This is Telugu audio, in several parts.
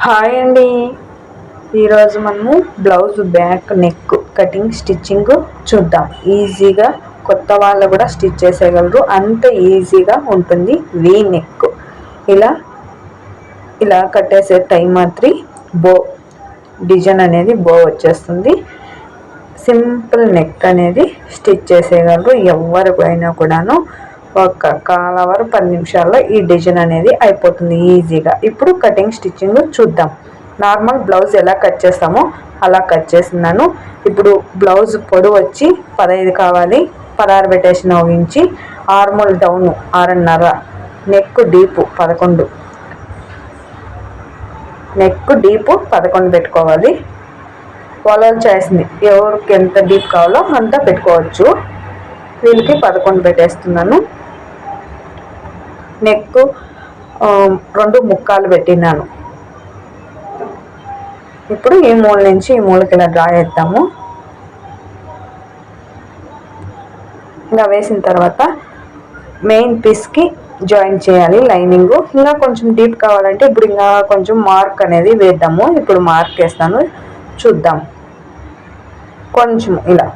హాయ్ అండి. ఈరోజు మనము blouse back neck cutting stitching చూద్దాం. ఈజీగా కొత్త వాళ్ళు కూడా స్టిచ్ చేసేయగలరు, అంత ఈజీగా ఉంటుంది. వీ నెక్ ఇలా కట్టేసే టైం మాత్రం బో డిజైన్ అనేది బో వచ్చేస్తుంది. సింపుల్ నెక్ అనేది స్టిచ్ చేసేయగలరు ఎవరికైనా కూడాను. ఒక కాలవర్ 10 నిమిషాల్లో ఈ డిజైన్ అనేది అయిపోతుంది ఈజీగా. ఇప్పుడు కటింగ్ స్టిచ్చింగ్ చూద్దాం. నార్మల్ బ్లౌజ్ ఎలా కట్ చేస్తామో అలా కట్ చేస్తున్నాను. ఇప్పుడు బ్లౌజ్ పొడవు వచ్చి 15 కావాలి, 16 పెట్టేసిన ఇంచి. Armhole down 6.5, neck deep 11, neck deep 11 పెట్టుకోవాలి. వాళ్ళ చాయిస్ని, ఎవరికి ఎంత డీప్ కావాలో అంత పెట్టుకోవచ్చు. వీళ్ళకి 11 పెట్టేస్తున్నాను. నెక్ 2 ముక్కాలు పెట్టినాను. ఇప్పుడు ఈ మూల నుంచి ఈ మూలకి ఇలా డ్రా చేద్దాము. ఇలా వేసిన తర్వాత మెయిన్ పీస్కి జాయిన్ చేయాలి లైనింగ్. ఇంకా కొంచెం డీప్ కావాలంటే ఇప్పుడు ఇంకా కొంచెం మార్క్ అనేది వేద్దాము. ఇప్పుడు మార్క్ వేస్తాను, చూద్దాం. కొంచెం ఇలా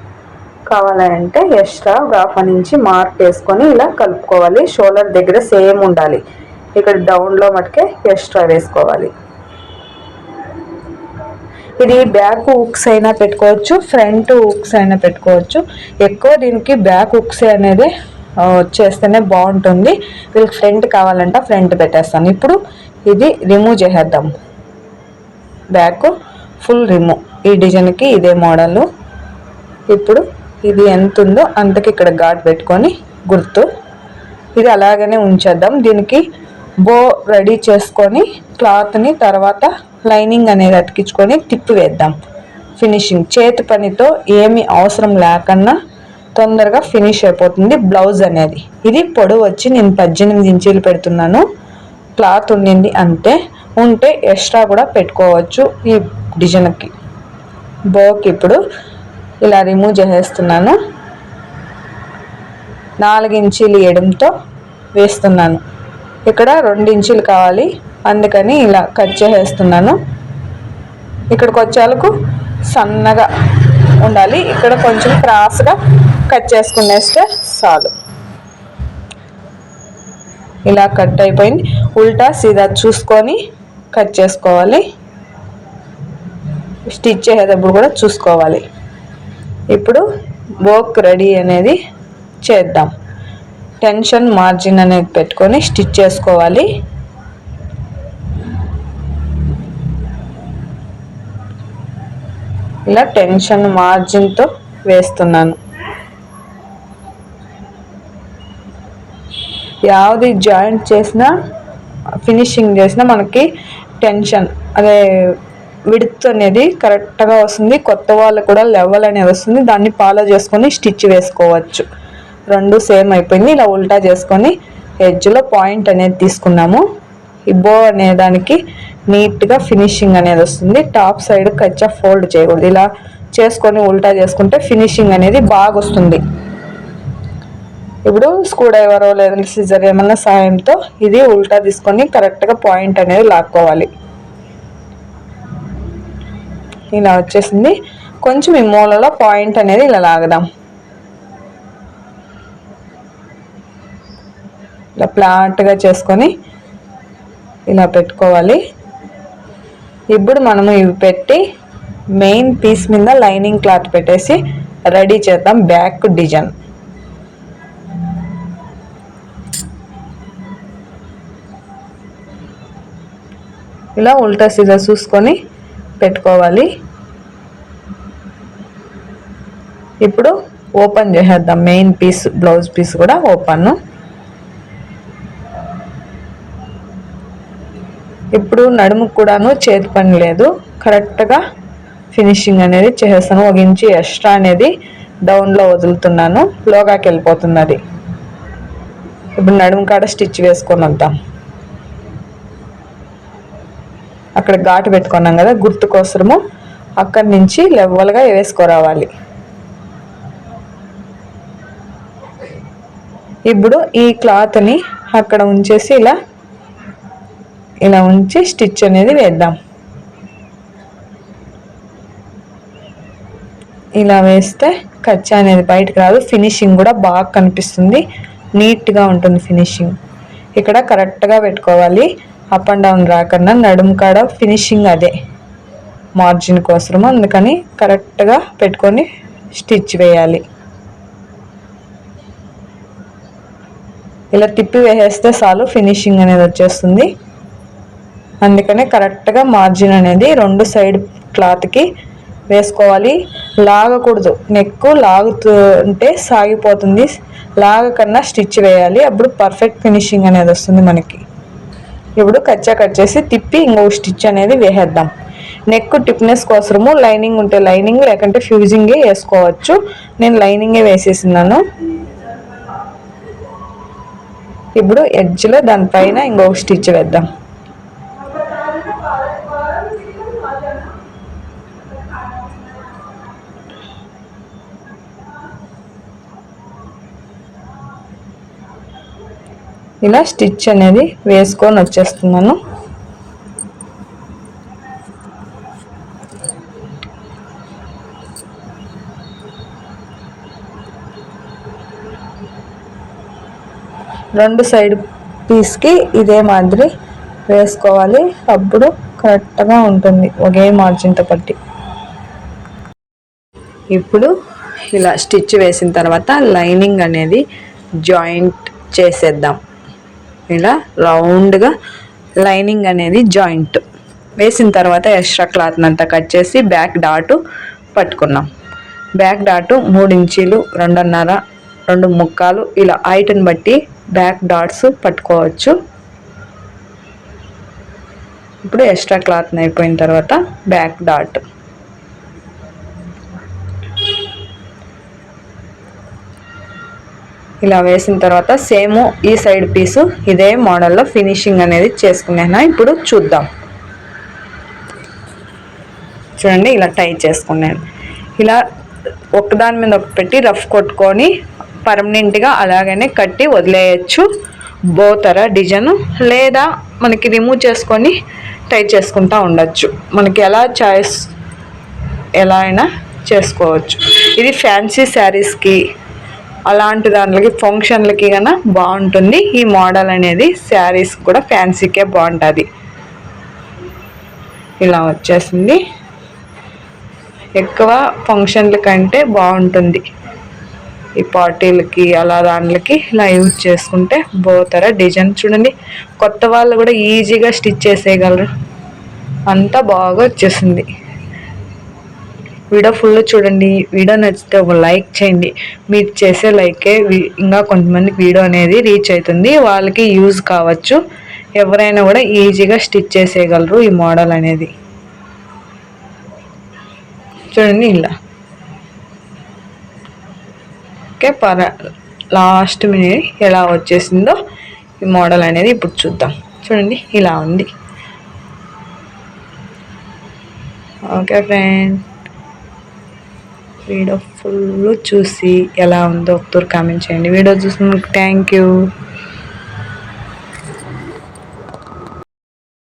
కావాలంటే ఎక్స్ట్రా హాఫ్ నుంచి మార్క్ వేసుకొని ఇలా కలుపుకోవాలి. షోల్డర్ దగ్గర సేమ్ ఉండాలి. ఇక్కడ డౌన్లో మటుకే ఎక్స్ట్రా వేసుకోవాలి. ఇది బ్యాక్ హుక్స్ అయినా పెట్టుకోవచ్చు, ఫ్రంట్ హుక్స్ అయినా పెట్టుకోవచ్చు. ఎక్కువ దీనికి బ్యాక్ హుక్స్ అనేది చేస్తేనే బాగుంటుంది. వీళ్ళకి ఫ్రంట్ కావాలంటే ఫ్రంట్ పెట్టేస్తాను. ఇప్పుడు ఇది రిమూవ్ చేసేద్దాం. Back full remove. ఈ డిజైన్కి ఇదే మోడల్. ఇప్పుడు ఇది ఎంత ఉందో అంతకి ఇక్కడ ఘాట్ పెట్టుకొని గుర్తు ఇది అలాగనే ఉంచేద్దాం. దీనికి బో రెడీ చేసుకొని క్లాత్ని తర్వాత లైనింగ్ అనేది అతికించుకొని తిప్పి వేద్దాం. ఫినిషింగ్ చేతి పనితో ఏమి అవసరం లేకన్నా తొందరగా ఫినిష్ అయిపోతుంది బ్లౌజ్ అనేది. ఇది పొడవు వచ్చి నేను 18 ఇంచీలు పెడుతున్నాను. క్లాత్ ఉండింది అంతే, ఉంటే ఎక్స్ట్రా కూడా పెట్టుకోవచ్చు. ఈ డిజైన్కి బోకి ఇప్పుడు ఇలా రిమూవ్ చేసేస్తున్నాను. 4 ఇంచీలు ఎడంతో వేస్తున్నాను. ఇక్కడ 2 ఇంచీలు కావాలి, అందుకని ఇలా కట్ చేసేస్తున్నాను. ఇక్కడికి వచ్చేలకు సన్నగా ఉండాలి. ఇక్కడ కొంచెం క్రాస్గా కట్ చేసుకునేస్తే చాలు. ఇలా కట్ అయిపోయింది. ఉల్టా సీదా చూసుకొని కట్ చేసుకోవాలి. స్టిచ్ చేసేటప్పుడు కూడా చూసుకోవాలి. ఇప్పుడు బోక్ రెడీ అనేది చేద్దాం. టెన్షన్ మార్జిన్ అనేది పెట్టుకొని స్టిచ్ చేసుకోవాలి. ఇలా టెన్షన్ మార్జిన్తో వేస్తున్నాను. యావది జాయింట్ చేసినా ఫినిషింగ్ చేసినా మనకి టెన్షన్ అదే విడ్త్ అనేది కరెక్ట్గా వస్తుంది. కొత్త వాళ్ళు కూడా లెవెల్ అనేది వస్తుంది. దాన్ని ఫాలో చేసుకొని స్టిచ్ వేసుకోవచ్చు. 2 సేమ్ అయిపోయింది. ఇలా ఉల్టా చేసుకొని ఎడ్జ్లో పాయింట్ అనేది తీసుకున్నాము. ఈ బో అనే దానికి నీట్గా ఫినిషింగ్ అనేది వస్తుంది. టాప్ సైడ్ కచ్చా ఫోల్డ్ చేయకూడదు. ఇలా చేసుకొని ఉల్టా చేసుకుంటే ఫినిషింగ్ అనేది బాగా వస్తుంది. ఇప్పుడు స్క్రూ డ్రైవర్ లేదా సిజర్ ఏమన్నా సాయంతో ఇది ఉల్టా తీసుకొని కరెక్ట్గా పాయింట్ అనేది లాక్కోవాలి. ఇలా వచ్చేసింది. కొంచెం ఈ మూలలో పాయింట్ అనేది ఇలా లాగదాం. ఇలా ఫ్లాట్గా చేసుకొని ఇలా పెట్టుకోవాలి. ఇప్పుడు మనము ఇవి పెట్టి మెయిన్ పీస్ మీద లైనింగ్ క్లాత్ పెట్టేసి రెడీ చేద్దాం బ్యాక్ డిజైన్. ఇలా ఉల్టా సీదా చూసుకొని పెట్టుకోవాలి. ఇప్పుడు ఓపెన్ చేసేద్దాం. మెయిన్ పీస్ బ్లౌజ్ పీస్ కూడా ఓపెన్. ఇప్పుడు నడుముకు కూడాను చేతి పని లేదు, కరెక్ట్గా ఫినిషింగ్ అనేది చేసేస్తాను. 1 ఇంచు ఎక్స్ట్రా అనేది డౌన్లో వదులుతున్నాను, లోగాకి వెళ్ళిపోతున్నది. ఇప్పుడు నడుము కాడ స్టిచ్ వేసుకొని వద్దాం. అక్కడ ఘాటు పెట్టుకున్నాం కదా, గుర్తు కోసము అక్కడి నుంచి లెవెల్గా వేసుకోరావాలి. ఇప్పుడు ఈ క్లాత్ని అక్కడ ఉంచేసి ఇలా ఉంచి స్టిచ్ అనేది వేద్దాం. ఇలా వేస్తే కచ్చా అనేది బయటకు రాదు, ఫినిషింగ్ కూడా బాగా కనిపిస్తుంది, నీట్గా ఉంటుంది ఫినిషింగ్. ఇక్కడ కరెక్ట్గా పెట్టుకోవాలి, అప్ అండ్ డౌన్ రాకుండా. నడుము కాడ ఫినిషింగ్ అదే మార్జిన్ కోసము, అందుకని కరెక్ట్గా పెట్టుకొని స్టిచ్ వేయాలి. ఇలా తిప్పి వేసేస్తే చాలు, ఫినిషింగ్ అనేది వచ్చేస్తుంది. అందుకనే కరెక్ట్గా మార్జిన్ అనేది 2 సైడ్ క్లాత్కి వేసుకోవాలి. లాగకూడదు, నెక్ లాగుతుంటే సాగిపోతుంది, లాగకన్నా స్టిచ్ వేయాలి, అప్పుడు పర్ఫెక్ట్ ఫినిషింగ్ అనేది వస్తుంది మనకి. ఇప్పుడు కచ్చా కట్ చేసి తిప్పి ఇంకో స్టిచ్ అనేది వేసేద్దాం. నెక్ టిప్నెస్ కోసము లైనింగ్ ఉంటే లైనింగ్, లేకుంటే ఫ్యూజింగే వేసుకోవచ్చు. నేను లైనింగే వేసేసినాను. ఇప్పుడు ఎడ్జ్లో దానిపైన ఇంకొక స్టిచ్ వేద్దాం. ఇలా స్టిచ్ అనేది వేసుకొని వచ్చేస్తున్నాను. రెండు సైడ్ పీస్కి ఇదే మాదిరి వేసుకోవాలి, అప్పుడు కరెక్ట్గా ఉంటుంది ఒకే మార్జిన్తో పట్టి. ఇప్పుడు ఇలా స్టిచ్ వేసిన తర్వాత లైనింగ్ అనేది జాయింట్ చేసేద్దాం. ఇలా రౌండ్గా లైనింగ్ అనేది జాయింట్ వేసిన తర్వాత ఎక్స్ట్రా క్లాత్ని అంతా కట్ చేసి బ్యాక్ డాటు పట్టుకున్నాం. బ్యాక్ డాటు 3 ఇంచీలు, 2.5, 2.75 ఇలా హైట్ని బట్టి బ్యాక్ డాట్స్ పట్టుకోవచ్చు. ఇప్పుడు ఎక్స్ట్రా క్లాత్ని అయిపోయిన తర్వాత బ్యాక్ డాట్ ఇలా వేసిన తర్వాత సేమ్ ఈ సైడ్ పీసు ఇదే మోడల్లో ఫినిషింగ్ అనేది చేసుకునేనా. ఇప్పుడు చూద్దాం. చూడండి, ఇలా టై చేసుకున్నాను. ఇలా ఒకదాని మీద ఒకటి పెట్టి రఫ్ కొట్టుకొని పర్మనెంట్గా అలాగనే కట్టి వదిలేయచ్చు బోతర డిజైన్, లేదా మనకి రిమూవ్ చేసుకొని టై చేసుకుంటూ ఉండొచ్చు. మనకి ఎలా చాయిస్ ఎలా అయినా చేసుకోవచ్చు. ఇది ఫ్యాన్సీ శారీస్కి అలాంటి దాంట్లకి ఫంక్షన్లకి కన్నా బాగుంటుంది ఈ మోడల్ అనేది. శారీస్ కూడా ఫ్యాన్సీకే బాగుంటుంది. ఇలా వచ్చేసింది, ఎక్కువ ఫంక్షన్ల కంటే బాగుంటుంది. ఈ పార్టీలకి అలా దాంట్లకి ఇలా యూజ్ చేసుకుంటే బోతర డిజైన్ చూడండి, కొత్త వాళ్ళు కూడా ఈజీగా స్టిచ్ చేసేయగలరు, అంతా బాగా వచ్చేసింది. వీడియో ఫుల్ చూడండి. వీడియో నచ్చితే ఒక లైక్ చేయండి. మీరు చేసే లైకే ఇంకా కొంతమందికి వీడియో అనేది రీచ్ అవుతుంది, వాళ్ళకి యూజ్ కావచ్చు. ఎవరైనా కూడా ఈజీగా స్టిచ్ చేసేయగలరు ఈ మోడల్ అనేది. చూడండి ఇలా ఓకే. లాస్ట్ మినిట్ ఎలా వచ్చేసిందో ఈ మోడల్ అనేది ఇప్పుడు చూద్దాం. చూడండి ఇలా ఉంది. ఓకే ఫ్రెండ్, వీడియో ఫుల్ చూసి ఎలా ఉందో ఒకసారి కామెంట్ చేయండి. వీడియో చూసినందుకు థ్యాంక్ యూ.